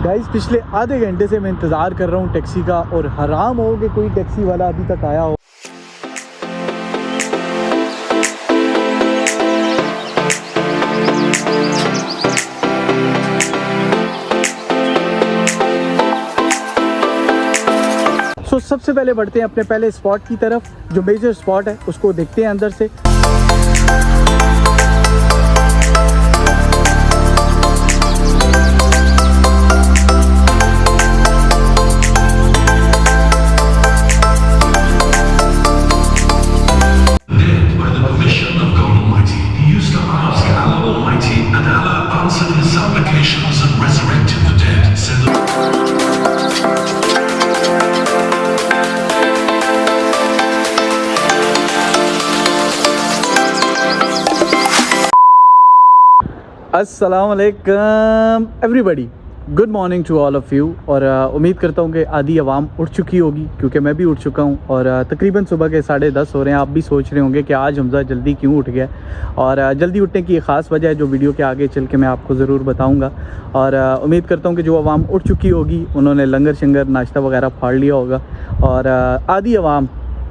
Guys पिछले आधे घंटे से मैं इंतज़ार कर रहा हूँ टैक्सी का, और हराम हो कि कोई टैक्सी वाला अभी तक आया हो। सो सबसे पहले बढ़ते हैं अपने पहले स्पॉट की तरफ, जो मेजर स्पॉट है उसको देखते हैं अंदर से। अस्सलाम वालेकुम everybody, good morning to all of you. और उम्मीद करता हूँ कि आधी आवाम उठ चुकी होगी, क्योंकि मैं भी उठ चुका हूँ। और तकरीबन सुबह के 10:30 हो रहे हैं। आप भी सोच रहे होंगे कि आज हमज़ा जल्दी क्यों उठ गया, और जल्दी उठने की ख़ास वजह है जो वीडियो के आगे चल के मैं आपको ज़रूर बताऊँगा। और उम्मीद करता हूँ कि जो आवाम उठ चुकी होगी उन्होंने लंगर शंगर नाश्ता वगैरह फाड़ लिया होगा। और आधी आवाम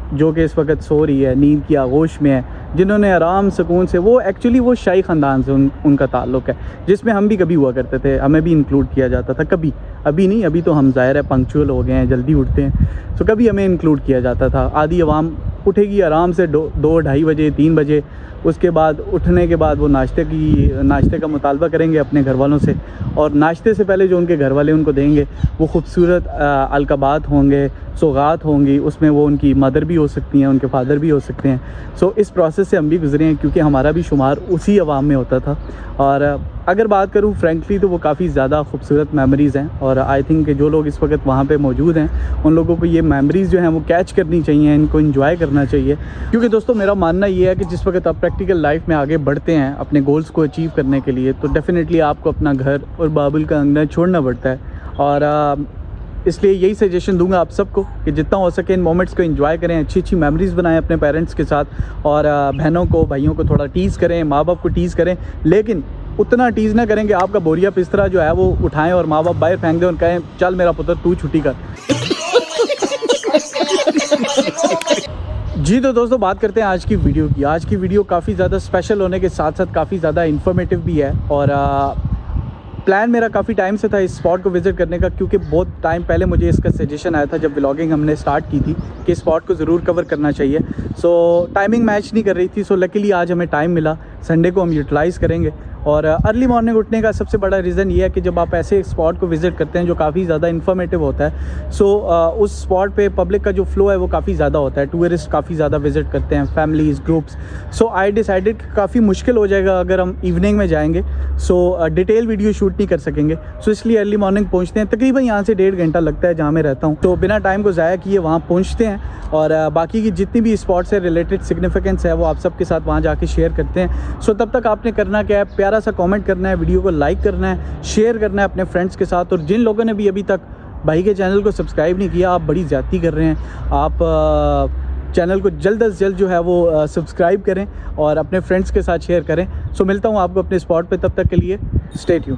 जो कि इस वक्त सो रही है, नींद की आगोश में है, जिन्होंने आराम सुकून से, वो एक्चुअली वो शाही ख़ानदान से उनका ताल्लुक़ है, जिसमें हम भी कभी हुआ करते थे, हमें भी इंक्लूड किया जाता था कभी। अभी नहीं, अभी तो हम ज़ाहिर है पंक्चुअल हो गए हैं, जल्दी उठते हैं, तो कभी हमें इंक्लूड किया जाता था। आधी आवाम उठेगी आराम से 2-2:30 बजे 3 बजे। उसके बाद उठने के बाद वो नाश्ते का मुतालबा करेंगे अपने घर वालों से, और नाश्ते से पहले जो उनके घर वाले उनको देंगे वो खूबसूरत अलकबात होंगे, सौगात होंगी। उसमें वो उनकी मदर भी हो सकती हैं, उनके फादर भी हो सकते हैं। सो इस प्रोसेस से हम भी गुजरे हैं, क्योंकि हमारा भी शुमार उसी अवाम में होता था। और अगर बात करूँ फ्रेंकली तो वो काफ़ी ज़्यादा खूबसूरत मेमोरीज़ हैं, और आई थिंक कि जो लोग इस वक्त वहाँ पे मौजूद हैं उन लोगों को ये मेमोरीज़ जो हैं वो कैच करनी चाहिए, इनको एंजॉय करना चाहिए। क्योंकि दोस्तों मेरा मानना ये है कि जिस वक्त आप प्रैक्टिकल लाइफ में आगे बढ़ते हैं अपने गोल्स को अचीव करने के लिए, तो डेफ़िनेटली आपको अपना घर और बाबुल का अंगना छोड़ना पड़ता है। और इसलिए यही सजेशन दूंगा आप सबको कि जितना हो सके इन मोमेंट्स को एंजॉय करें, अच्छी अच्छी मेमोरीज़ बनाएं अपने पेरेंट्स के साथ। और बहनों को भाइयों को थोड़ा टीज़ करें, माँ बाप को टीज़ करें, लेकिन उतना टीज़ ना करें कि आपका बोरिया बिस्तरा जो है वो उठाएं और माँ बाप बाहर फेंक दें और कहें चल मेरा पुत्र तू छुट्टी कर। जी तो दोस्तों बात करते हैं आज की वीडियो की। आज की वीडियो काफ़ी ज़्यादा स्पेशल होने के साथ साथ काफ़ी ज़्यादा इन्फॉर्मेटिव भी है। और प्लान मेरा काफ़ी टाइम से था इस स्पॉट को विज़िट करने का, क्योंकि बहुत टाइम पहले मुझे इसका सजेशन आया था जब व्लॉगिंग हमने स्टार्ट की थी कि इस स्पॉट को ज़रूर कवर करना चाहिए। सो टाइमिंग मैच नहीं कर रही थी, सो लकीली आज हमें टाइम मिला। संडे को हम यूटिलाइज़ करेंगे। और अर्ली मॉर्निंग उठने का सबसे बड़ा रीज़न ये है कि जब आप ऐसे एक स्पॉट को विज़िट करते हैं जो काफ़ी ज़्यादा इन्फॉर्मेटिव होता है, सो उस स्पॉट पे पब्लिक का जो फ़्लो है वो काफ़ी ज़्यादा होता है, टूरिस्ट काफ़ी ज़्यादा विज़िट करते हैं, families, groups. So I decided काफ़ी मुश्किल हो जाएगा अगर हम इवनिंग में जाएंगे, सो डिटेल वीडियो शूट नहीं कर सकेंगे। सो इसलिए अर्ली मॉर्निंग पहुँचते हैं। तकरीबन यहाँ से 1.5 घंटा लगता है जहाँ मैं रहता हूँ, तो बिना टाइम को ज़ाया किए वहाँ पहुँचते हैं। और बाकी की जितनी भी स्पॉट से रिलेटेड सिग्निफिकेंस है वो आप सबके साथ वहाँ जाके शेयर करते हैं। सो तब तक आपने करना क्या है, प्यारा सा कमेंट करना है, वीडियो को लाइक करना है, शेयर करना है अपने फ्रेंड्स के साथ। और जिन लोगों ने भी अभी तक भाई के चैनल को सब्सक्राइब नहीं किया, आप बड़ी ज़्यादती कर रहे हैं। आप चैनल को जल्द अज जल्द जो है वो सब्सक्राइब करें और अपने फ्रेंड्स के साथ शेयर करें। सो मिलता हूँ आपको अपने स्पॉट पे, तब तक के लिए स्टे ट्यून।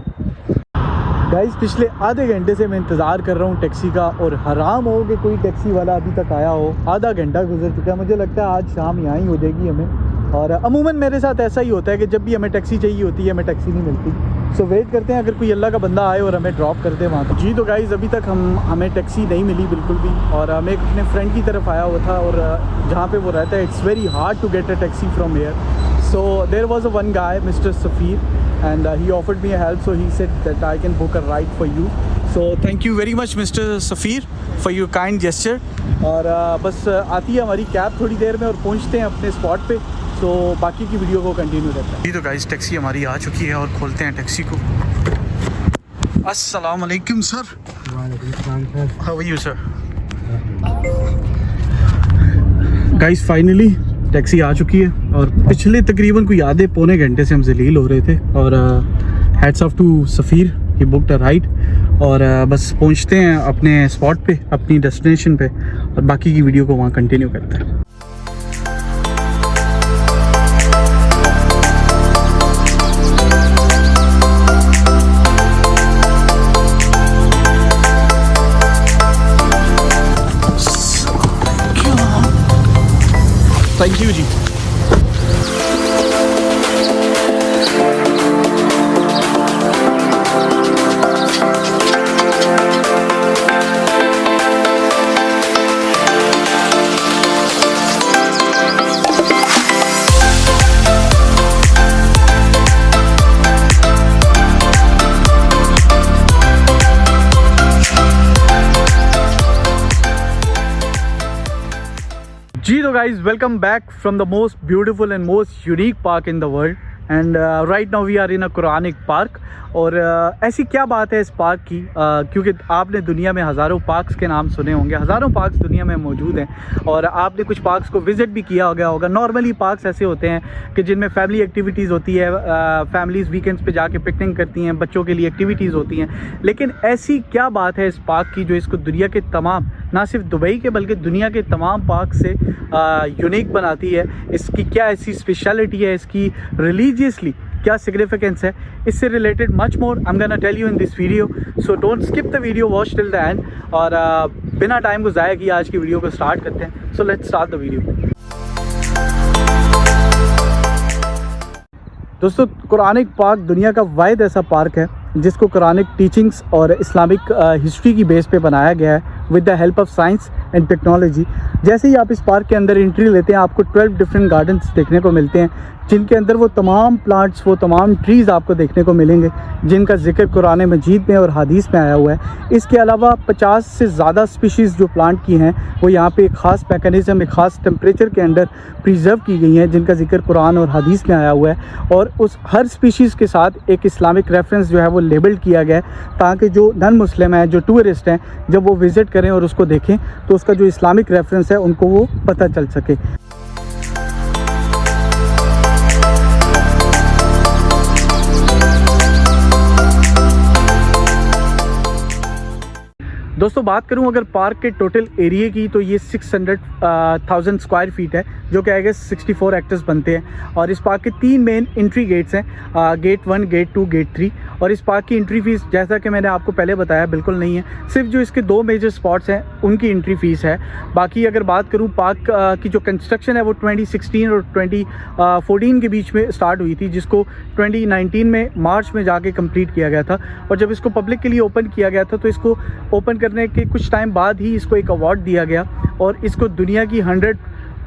गाइस पिछले आधे घंटे से मैं इंतज़ार कर रहा हूँ टैक्सी का, और हराम हो कि कोई टैक्सी वाला अभी तक आया हो। आधा घंटा गुजर चुका है, मुझे लगता है आज शाम यहाँ ही हो जाएगी हमें। और अमूमन मेरे साथ ऐसा ही होता है कि जब भी हमें टैक्सी चाहिए होती है हमें टैक्सी नहीं मिलती। सो वेट करते हैं अगर कोई अल्लाह का बंदा आए और हमें ड्रॉप कर दे वहाँ तक। जी तो गाइस अभी तक हमें टैक्सी नहीं मिली बिल्कुल भी। और मैं अपने फ्रेंड की तरफ आया हुआ था, और जहाँ पे वो रहता है it's very hard to get a taxi from here. So there was a one guy, Mr. Safir, and he offered me a help. So he said that I can book a ride for you. So thank you very much, Mr. Safir, for your kind gesture. और बस आती है हमारी cab थोड़ी देर में और पहुंचते हैं अपने स्पॉट पे। तो बाकी की वीडियो को कंटिन्यू करते हैं। जी तो गाइस टैक्सी हमारी आ चुकी है और खोलते हैं टैक्सी को। अस्सलाम वालेकुम sir. How are you sir? Guys finally taxi आ चुकी है, और पिछले तकरीबन कोई आधे पौने घंटे से हम जलील हो रहे थे। और hats off to Safeer, he booked a ride. और बस पहुंचते हैं अपने स्पॉट पे, अपनी डेस्टिनेशन पे, और बाकी की वीडियो को वहाँ कंटिन्यू करते हैं। थैंक यू जी। जी तो guys welcome back from the most beautiful and most unique park in the world and right now we are in a Quranic park. और ऐसी क्या बात है इस पार्क की, क्योंकि आपने दुनिया में हज़ारों पार्क्स के नाम सुने होंगे, हज़ारों पार्क्स दुनिया में मौजूद हैं और आपने कुछ पार्क्स को विज़िट भी किया होगा। नॉर्मली पार्क्स ऐसे होते हैं कि जिनमें फैमिली एक्टिविटीज़ होती है, फैमिलीज़ वीकेंड्स पे जाके पिकनिक करती हैं, बच्चों के लिए एक्टिविटीज़ होती हैं। लेकिन ऐसी क्या बात है इस पार्क की जो इसको दुनिया के तमाम, ना सिर्फ दुबई के बल्कि दुनिया के तमाम पार्क से यूनिक बनाती है? इसकी क्या ऐसी स्पेशलिटी है, इसकी रिलीजियसली क्या सिग्निफिकेंस है? इससे related much more I am gonna tell you in this video, so don't skip the video, watch till the end. और बिना टाइम को ज़ाया किए आज की वीडियो को स्टार्ट करते हैं। So let's start the video. दोस्तों, कुरानिक पार्क दुनिया का वाहिद ऐसा पार्क है जिसको कुरानिक टीचिंग्स और इस्लामिक हिस्ट्री की बेस पे बनाया गया है with the help of science and technology. जैसे ही आप इस पार्क के अंदर एंट्री लेते हैं, आपको 12 डिफरेंट गार्डन्स देखने को मिलते हैं, जिनके अंदर वो तमाम प्लांट्स, वो तमाम ट्रीज़ आपको देखने को मिलेंगे जिनका जिक्र कुरान मजीद में और हदीस में आया हुआ है। इसके अलावा 50 से ज़्यादा स्पीशीज़ जो प्लांट की हैं वो यहाँ पे एक ख़ास मैकेनिज़्म, एक ख़ास टेम्परेचर के अंदर प्रिजर्व की गई हैं, जिनका जिक्र कुरान और हदीस में आया हुआ है। और उस हर स्पीशीज़ के साथ एक इस्लामिक रेफरेंस जो है वो लेबल्ड किया गया है, ताकि जो नॉन मुस्लिम हैं, जो टूरिस्ट हैं, जब वो विज़िट करें और उसको देखें तो उसका जो इस्लामिक रेफरेंस है उनको वो पता चल सके। दोस्तों, बात करूं अगर पार्क के टोटल एरिया की, तो ये 600,000 स्क्वायर फीट है, जो कि आगे 64 एक्टर्स बनते हैं। और इस पार्क के 3 मेन एंट्री गेट्स हैं, गेट 1, गेट 2, गेट 3। और इस पार्क की एंट्री फ़ीस, जैसा कि मैंने आपको पहले बताया, बिल्कुल नहीं है। सिर्फ जो इसके 2 मेजर स्पॉट्स हैं उनकी एंट्री फ़ीस है। बाकी अगर बात करूँ पार्क की जो कंस्ट्रक्शन है वो 2016 और 2014 के बीच में स्टार्ट हुई थी, जिसको 2019 में मार्च में जाके कंप्लीट किया गया था। और जब इसको पब्लिक के लिए ओपन किया गया था तो इसको ओपन करने के कुछ टाइम बाद ही इसको एक अवार्ड दिया गया और इसको दुनिया की 100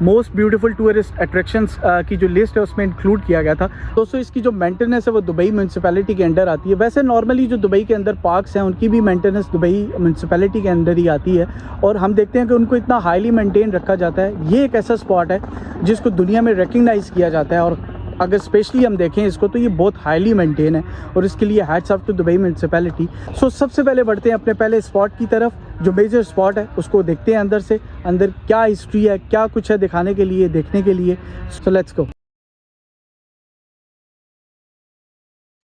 मोस्ट ब्यूटीफुल टूरिस्ट अट्रैक्शंस की जो लिस्ट है उसमें इंक्लूड किया गया था। दोस्तों, इसकी जो मेंटेनेंस है वो दुबई म्यूनसिपैलिटी के अंडर आती है। वैसे नॉर्मली जो दुबई के अंदर पार्क्स हैं उनकी भी मेंटेनेंस दुबई म्यूनसिपैलिटी के अंदर ही आती है और हम देखते हैं कि उनको इतना हाईली मेंटेन रखा जाता है। ये एक ऐसा स्पॉट है जिसको दुनिया में रिकग्नाइज़ किया जाता है और अगर स्पेशली हम देखें इसको तो ये बहुत हाईली मेंटेन है और इसके लिए hats off to Dubai municipality. So सबसे पहले बढ़ते हैं अपने पहले स्पॉट की तरफ, जो मेजर स्पॉट है उसको देखते हैं अंदर से। अंदर क्या हिस्ट्री है, क्या कुछ है दिखाने के लिए, देखने के लिए। So let's go.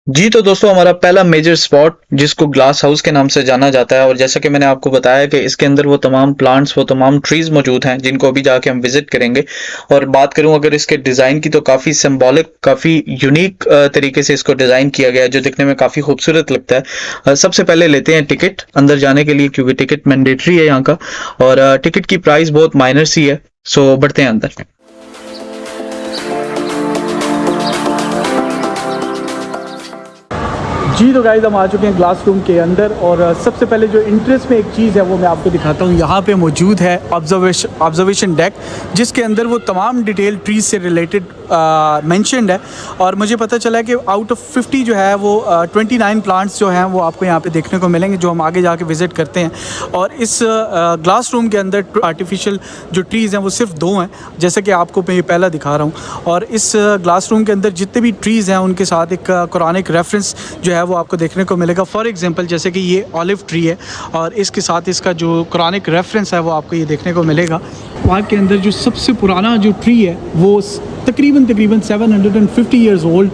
जी तो दोस्तों, हमारा पहला मेजर स्पॉट जिसको ग्लास हाउस के नाम से जाना जाता है, और जैसा कि मैंने आपको बताया कि इसके अंदर वो तमाम प्लांट्स, वो तमाम ट्रीज मौजूद हैं जिनको अभी जाके हम विजिट करेंगे। और बात करूं अगर इसके डिज़ाइन की, तो काफ़ी सिंबॉलिक, काफ़ी यूनिक तरीके से इसको डिज़ाइन किया गया है, जो दिखने में काफ़ी खूबसूरत लगता है। सबसे पहले लेते हैं टिकट अंदर जाने के लिए, क्योंकि टिकट मैंडेटरी है यहाँ का और टिकट की प्राइस बहुत माइनर सी है। सो बढ़ते हैं अंदर। जी तो गाइस, हम आ चुके हैं ग्लास रूम के अंदर और सबसे पहले जो इंटरेस्ट में एक चीज़ है वो मैं आपको दिखाता हूँ। यहाँ पे मौजूद है ऑब्जर्वेशन डेक, जिसके अंदर वो तमाम डिटेल ट्रीज से रिलेटेड मेंशन्ड है। और मुझे पता चला है कि आउट ऑफ 50 जो है वो 29 प्लांट्स जो हैं वो आपको यहाँ पे देखने को मिलेंगे, जो हम आगे जाके विज़िट करते हैं। और इस ग्लास रूम के अंदर आर्टिफिशियल जो ट्रीज़ हैं वो सिर्फ 2 हैं, जैसे कि आपको मैं ये पहला दिखा रहा हूँ। और इस ग्लास रूम के अंदर जितने भी ट्रीज़ हैं उनके साथ एक कुरानिक रेफरेंस जो है वो आपको देखने को मिलेगा। फॉर एग्जांपल जैसे कि ये ऑलिव ट्री है और इसके साथ इसका जो कुरानिक रेफरेंस है वो आपको ये देखने को मिलेगा। पार्क के अंदर जो सबसे पुराना जो ट्री है वो तकरीबन 750 ईयर्स ओल्ड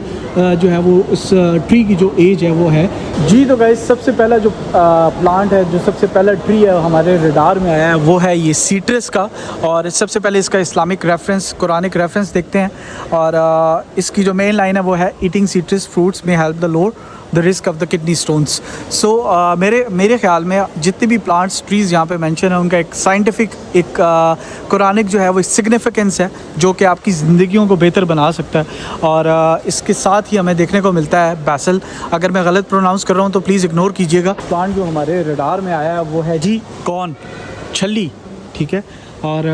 जो है वो उस ट्री की जो एज है वो है। जी तो गाइस, सबसे पहला जो प्लांट है, जो सबसे पहला ट्री है हमारे रडार में आया है वो है ये सीट्रस का। और सबसे पहले इसका इस्लामिक रेफरेंस, कुरानिक रेफरेंस देखते हैं। और इसकी जो मेन लाइन है वो है ईटिंग सीट्रस फ्रूट्स में help the lower the risk of the kidney stones. So मेरे ख्याल में जितने भी प्लांट्स ट्रीज़ यहाँ पे मेंशन है उनका एक साइंटिफिक एक कुरानिक जो है वो सिग्निफिकेंस है जो कि आपकी ज़िंदगियों को बेहतर बना सकता है। और इसके साथ ही हमें देखने को मिलता है बैसल। अगर मैं गलत प्रोनाउंस कर रहा हूँ तो प्लीज़ इग्नोर कीजिएगा। प्लांट जो हमारे रडार में आया है वो है जी कॉर्न, छल्ली, ठीक है। और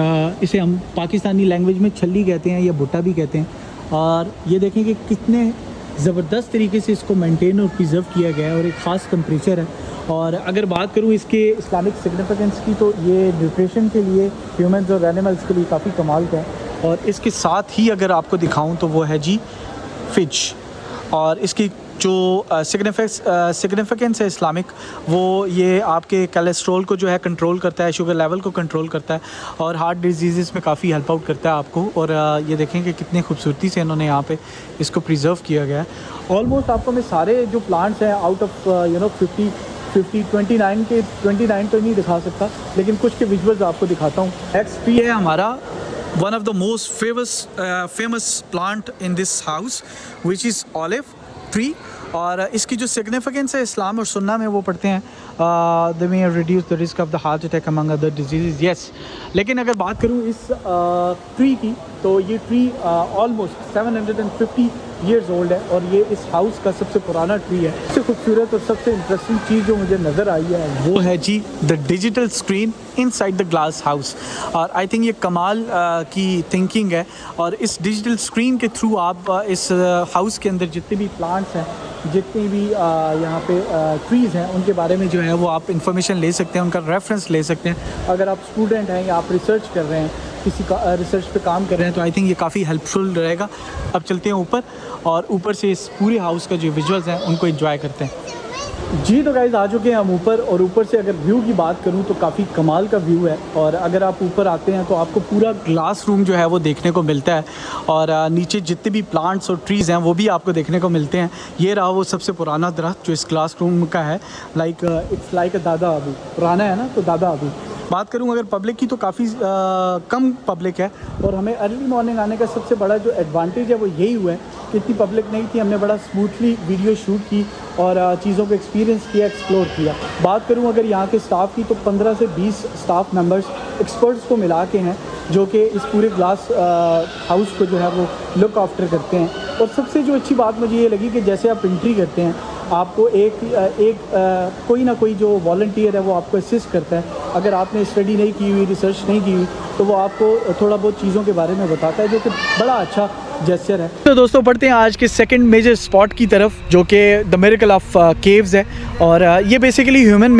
इसे हम पाकिस्तानी लैंग्वेज में छल्ली कहते हैं या भुट्टा भी कहते हैं। और ये देखें कि कितने ज़बरदस्त तरीके से इसको मेंटेन और प्रिजर्व किया गया है और एक ख़ास टेम्परेचर है। और अगर बात करूँ इसके इस्लामिक सिग्निफिकेंस की तो ये न्यूट्रिशन के लिए, ह्यूमंस और एनिमल्स के लिए काफ़ी कमाल का है। और इसके साथ ही अगर आपको दिखाऊँ तो वो है जी फिज। और इसकी जो सिग्निफिकेंस है इस्लामिक, वो ये आपके कोलेस्ट्रॉल को जो है कंट्रोल करता है, शुगर लेवल को कंट्रोल करता है और हार्ट डिजीज़ में काफ़ी हेल्प आउट करता है आपको। और ये देखें कि कितनी खूबसूरती से इन्होंने यहाँ पे इसको प्रिजर्व किया गया है। ऑलमोस्ट आपको मैं सारे जो प्लांट्स हैं आउट ऑफ 29 के 29 तो नहीं दिखा सकता, लेकिन कुछ के विजुअल्स आपको दिखाता हूँ। नेक्स्ट ट्री है हमारा one of the most famous plant in this house which is olive tree. और इसकी जो सिग्निफिकेंस है इस्लाम और सुन्ना में वो पढ़ते हैं they may reduce the risk of the heart attack among other diseases, yes. लेकिन अगर बात करूँ इस ट्री की तो ये ट्री ऑलमोस्ट 750 ईयर्स ओल्ड है और ये इस हाउस का सबसे पुराना ट्री है। सबसे खूबसूरत और सबसे इंटरेस्टिंग चीज़ जो मुझे नज़र आई है वो है जी the digital screen inside the glass house. और आई थिंक ये कमाल की थिंकिंग है। और इस डिजिटल स्क्रीन के थ्रू आप इस हाउस के अंदर जितने भी प्लांट्स हैं, जितनी भी यहाँ पे ट्रीज़ हैं, उनके बारे में जो है वो आप इंफॉर्मेशन ले सकते हैं, उनका रेफरेंस ले सकते हैं। अगर आप स्टूडेंट हैं या आप रिसर्च कर रहे हैं, किसी का रिसर्च पे काम कर रहे हैं, तो आई थिंक ये काफ़ी हेल्पफुल रहेगा। अब चलते हैं ऊपर और ऊपर से इस पूरे हाउस का जो विजुअल्स हैं उनको एंजॉय करते हैं। जी तो गाइस आ चुके हैं हम ऊपर। और ऊपर से अगर व्यू की बात करूं तो काफ़ी कमाल का व्यू है। और अगर आप ऊपर आते हैं तो आपको पूरा ग्लास रूम जो है वो देखने को मिलता है। और नीचे जितने भी प्लांट्स और ट्रीज़ हैं वो भी आपको देखने को मिलते हैं। ये रहा वो सबसे पुराना दरख्त जो इस ग्लास रूम का है, इट्स लाइक अ दादा अबू, पुराना है ना, तो दादा अबू। बात करूं अगर पब्लिक की तो काफ़ी कम पब्लिक है। और हमें अर्ली मॉर्निंग आने का सबसे बड़ा जो एडवांटेज है वो यही हुआ है कि इतनी पब्लिक नहीं थी। हमने बड़ा स्मूथली वीडियो शूट की और चीज़ों को एक्सपीरियंस किया, एक्सप्लोर किया। बात करूं अगर यहाँ के स्टाफ की तो 15 से 20 स्टाफ मेंबर्स एक्सपर्ट्स को मिला के हैं जो कि इस पूरे ग्लास हाउस को जो है वो लुक आफ्टर करते हैं। और सबसे जो अच्छी बात मुझे ये लगी कि जैसे आप एंट्री करते हैं आपको कोई ना कोई जो वॉलंटियर है वो आपको असिस्ट करता है। अगर आपने स्टडी नहीं की हुई, रिसर्च नहीं की हुई, तो वो आपको थोड़ा बहुत चीज़ों के बारे में बताता है, जो कि बड़ा अच्छा जेस्चर है। तो दोस्तों बढ़ते हैं आज के सेकंड मेजर स्पॉट की तरफ जो कि द मिरेकल ऑफ केव्स है। और ये बेसिकली ह्यूमन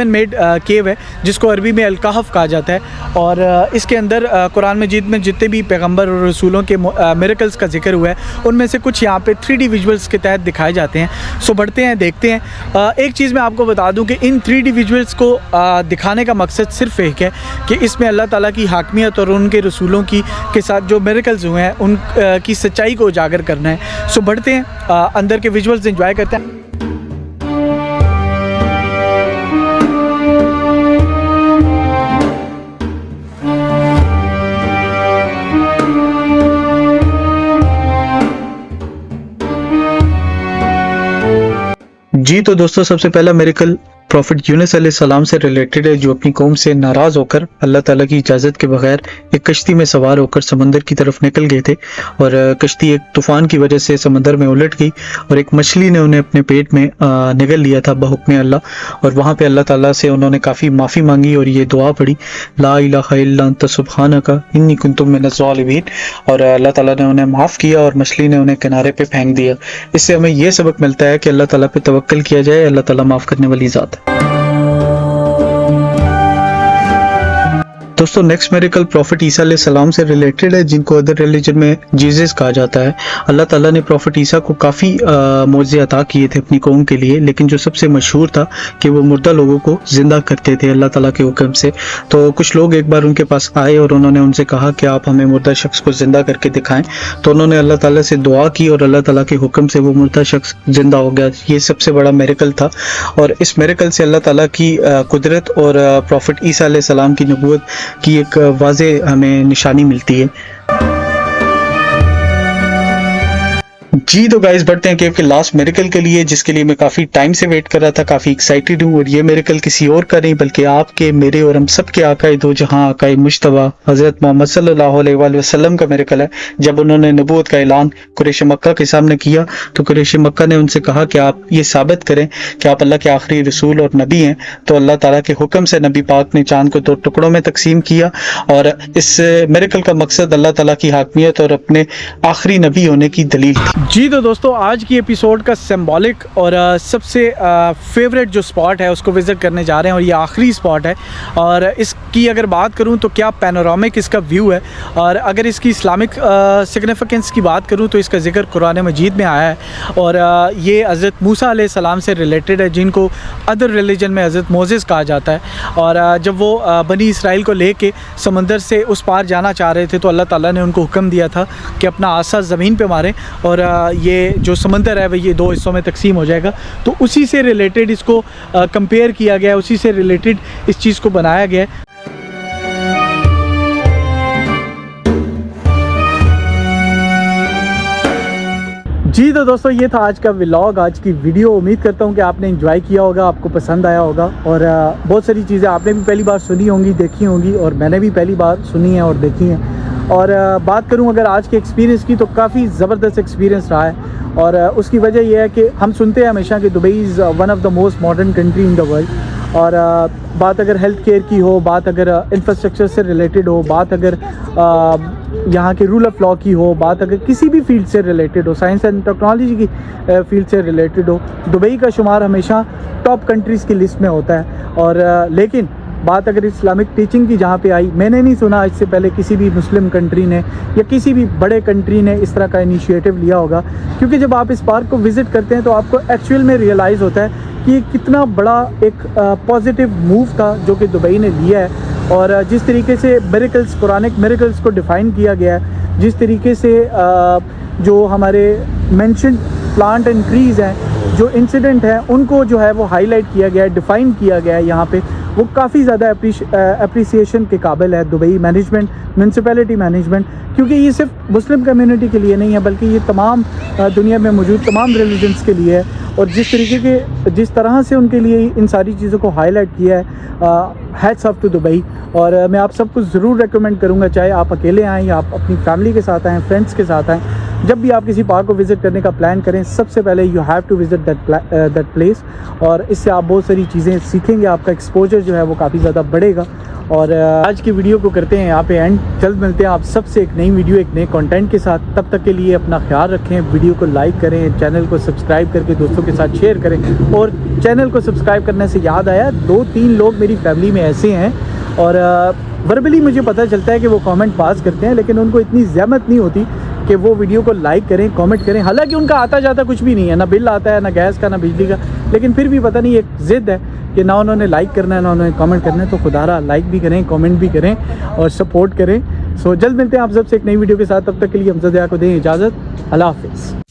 मेड केव है जिसको अरबी में अल-कहफ कहा जाता है। और इसके अंदर कुरान मजीद में जितने भी पैगंबर और रसूलों के मिरेकल्स का जिक्र हुआ है उनमें से कुछ यहाँ पे 3D विजुअल्स के तहत दिखाए जाते हैं। सो बढ़ते हैं, देखते हैं। एक चीज़ मैं आपको बता दूं कि इन 3D विजुअल्स को दिखाने का मकसद सिर्फ एक है कि इसमें अल्लाह ताला की हाकमियत और उनके रसूलों की के साथ जो मिरेकल्स हुए हैं उन की सच्चाई को उजागर करना है। सो बढ़ते हैं, अंदर के विजुअल्स एंजॉय करते हैं। जी तो दोस्तों सबसे पहला मिरेकल प्रॉफिट यूनुस अलैहिस्सलाम से रिलेटेड है, जो अपनी कौम से नाराज़ होकर अल्लाह ताला की इजाज़त के बगैर एक कश्ती में सवार होकर समंदर की तरफ निकल गए थे। और कश्ती एक तूफ़ान की वजह से समंदर में उलट गई और एक मछली ने उन्हें अपने पेट में निगल लिया था बहुक्म अल्लाह। और वहाँ पे अल्लाह ताला से उन्होंने काफ़ी माफ़ी मांगी और ये दुआ पढ़ी, ला इलाहा इल्ला अंत सुब्हानका इन्नी कुन्तु मिनज़ ज़ालिमीन। और अल्लाह ताला ने उन्हें माफ़ किया और मछली ने उन्हें किनारे पे फेंक दिया। इससे हमें यह सबक मिलता है कि अल्लाह ताला पे तवक्कल किया जाए, अल्लाह ताला माफ़ करने वाली ज़ात है। दोस्तों नेक्स्ट मिरेकल प्रॉफिट ईसा अलैहिस्सलाम से रिलेटेड है, जिनको अदर रिलीजन में जीसस कहा जाता है। अल्लाह ताला ने प्रॉफिट ईसा को काफ़ी मौज़े अता किए थे अपनी कौम के लिए, लेकिन जो सबसे मशहूर था कि वो मुर्दा लोगों को ज़िंदा करते थे अल्लाह ताला के हुक्म से। तो कुछ लोग एक बार उनके पास आए और उन्होंने उनसे कहा कि आप हमें मुर्दा शख्स को ज़िंदा करके दिखाएं। तो उन्होंने अल्लाह ताला से दुआ की और अल्लाह ताला के हुक्म से वो मुर्दा शख्स ज़िंदा हो गया। ये सबसे बड़ा मिरेकल था। और इस मिरेकल से अल्लाह ताला की कुदरत और प्रॉफिट ईसा अलैहिस्सलाम की नबूवत की एक वाज़े हमें निशानी मिलती है। जी तो गाइस बढ़ते हैं केव के लास्ट मिरेकल के लिए, जिसके लिए मैं काफ़ी टाइम से वेट कर रहा था, काफ़ी एक्साइटेड हूँ। और ये मिरेकल किसी और का नहीं बल्कि आपके, मेरे और हम सब के आकाए दो जहां आकाए मुश्तबा हज़रत मोहम्मद सल्लल्लाहु अलैहि वसल्लम का मिरेकल है। जब उन्होंने नबूवत का ऐलान कुरैश मक्का के सामने किया तो कुरैश मक्का ने उनसे कहा कि आप ये साबित करें कि आप अल्लाह के आखिरी रसूल और नबी हैं। तो अल्लाह ताला के हुक्म से नबी पाक ने चांद को 2 टुकड़ों में तकसीम किया। और इस मिरेकल का मकसद अल्लाह ताला की हाकमियत और अपने आखिरी नबी होने की दलील थी। जी तो दोस्तों, आज की एपिसोड का सिंबॉलिक और सबसे फेवरेट जो स्पॉट है उसको विज़िट करने जा रहे हैं, और ये आखिरी स्पॉट है। और इसकी अगर बात करूं तो क्या पैनोरामिक इसका व्यू है। और अगर इसकी इस्लामिक सिग्निफिकेंस की बात करूं तो इसका जिक्र कुरान मजीद में आया है। और ये हज़रत मूसा अलैहिस्सलाम से रिलेटेड है, जिनको अदर रिलीजन में हज़रत मोसेस कहा जाता है। और जब वो बनी इसराइल को लेके समंदर से उस पार जाना चाह रहे थे तो अल्लाह ताला ने उनको हुक्म दिया था कि अपना आसा ज़मीन पे मारें, और ये जो समंदर है वह ये 2 हिस्सों में तकसीम हो जाएगा। तो उसी से रिलेटेड इसको कंपेयर किया गया है, उसी से रिलेटेड इस चीज़ को बनाया गया है। जी तो दोस्तों, ये था आज का व्लॉग, आज की वीडियो। उम्मीद करता हूँ कि आपने एंजॉय किया होगा, आपको पसंद आया होगा। और बहुत सारी चीज़ें आपने भी पहली बार सुनी होंगी, देखी होंगी, और मैंने भी पहली बार सुनी है और देखी हैं। और बात करूं अगर आज के एक्सपीरियंस की तो काफ़ी ज़बरदस्त एक्सपीरियंस रहा है। और उसकी वजह यह है कि हम सुनते हैं हमेशा कि Dubai is one of the most modern country in the world. और बात अगर हेल्थ केयर की हो, बात अगर इंफ्रास्ट्रक्चर से रिलेटेड हो, बात अगर यहाँ के रूल ऑफ लॉ की हो, बात अगर किसी भी फील्ड से रिलेटेड हो, साइंस एंड टेक्नोलॉजी की फील्ड से रिलेटेड हो, दुबई का शुमार हमेशा टॉप कंट्रीज़ की लिस्ट में होता है। और लेकिन बात अगर इस्लामिक टीचिंग की जहाँ पे आई, मैंने नहीं सुना इससे पहले किसी भी मुस्लिम कंट्री ने या किसी भी बड़े कंट्री ने इस तरह का इनिशिएटिव लिया होगा। क्योंकि जब आप इस पार्क को विज़िट करते हैं तो आपको एक्चुअल में रियलाइज़ होता है कि ये कितना बड़ा एक पॉजिटिव मूव था जो कि दुबई ने लिया है। और जिस तरीके से मिरेकल्स, कुरानिक मिरेकल्स को डिफ़ाइन किया गया है, जिस तरीके से जो हमारे मेंशन्ड प्लांट एंड ट्रीज़ हैं, जो इंसिडेंट हैं, उनको जो है वो हाईलाइट किया गया है, डिफ़ाइन किया गया है यहाँ पे, वो काफ़ी ज़्यादा अप्रिसिएशन के काबिल है दुबई मैनेजमेंट, म्यूनसिपैलिटी मैनेजमेंट। क्योंकि ये सिर्फ मुस्लिम कम्युनिटी के लिए नहीं है बल्कि ये तमाम दुनिया में मौजूद तमाम रिलीजन्स के लिए है। और जिस तरह से उनके लिए इन सारी चीज़ों को हाईलाइट किया है, हैट्स ऑफ टू दुबई। और मैं आप सबको ज़रूर रेकमेंड करूँगा, चाहे आप अकेले आएँ या आप अपनी फैमिली के साथ आएँ, फ्रेंड्स के साथ आएँ, जब भी आप किसी पार्क को विज़िट करने का प्लान करें, सबसे पहले you have to visit that place. और इससे आप बहुत सारी चीज़ें सीखेंगे, आपका एक्सपोजर जो है वो काफ़ी ज़्यादा बढ़ेगा। और आज की वीडियो को करते हैं यहाँ पे एंड। जल्द मिलते हैं आप सबसे एक नई वीडियो, एक नए कंटेंट के साथ। तब तक के लिए अपना ख्याल रखें, वीडियो को लाइक करें, चैनल को सब्सक्राइब करके दोस्तों के साथ शेयर करें। और चैनल को सब्सक्राइब करने से याद आया, 2-3 लोग मेरी फैमिली में ऐसे हैं और वर्बली मुझे पता चलता है कि वो कमेंट पास करते हैं, लेकिन उनको इतनी ज़हमत नहीं होती कि वो वीडियो को लाइक करें, कमेंट करें। हालांकि उनका आता जाता कुछ भी नहीं है, ना बिल आता है, ना गैस का, ना बिजली का, लेकिन फिर भी पता नहीं एक ज़िद है कि ना उन्होंने लाइक करना है ना उन्होंने कमेंट करना है। तो खुदारा लाइक भी करें, कमेंट भी करें और सपोर्ट करें। सो जल्द मिलते हैं आप सबसे एक नई वीडियो के साथ। तब तक के लिए हम को दें इजाज़त। अल्लाह हाफ़िज़।